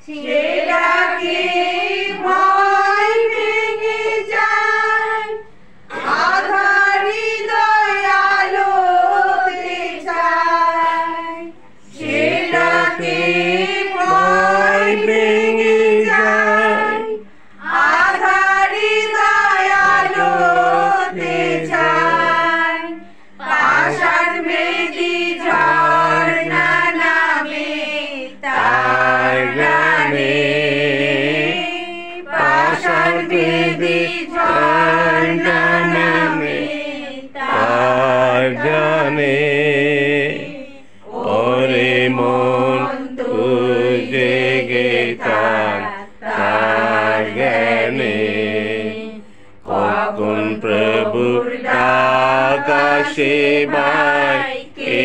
সেটাকে ভয় ভেঙে যায়, আধার হৃদয় আলোতে চায়। সেটাকে ভয় ভেঙে যায়, আধার হৃদয় আলোতে চায়। পাষাণ বেদী ঝর্ণা নামে তার গানে, পাষাণ বেদী ঝর্ণা নামে তার গানে। ওরে মন তুই জেগে থাক তার জ্ঞানে, কখন প্রভুর ডাক আসে ভাই কে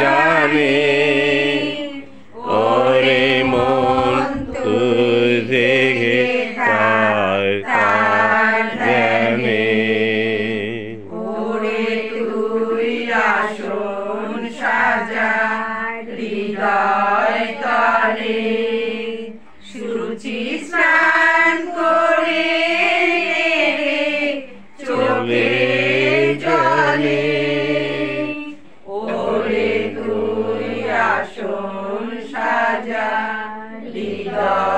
জানে। ওরে মন তুই জেগে থাক তার জ্ঞানে। ওরে তুই আসন সাজা হৃদয় তলে, সুচি স্নান করে চোখে জলে। ওরে তুই আসন সাজা হৃদয়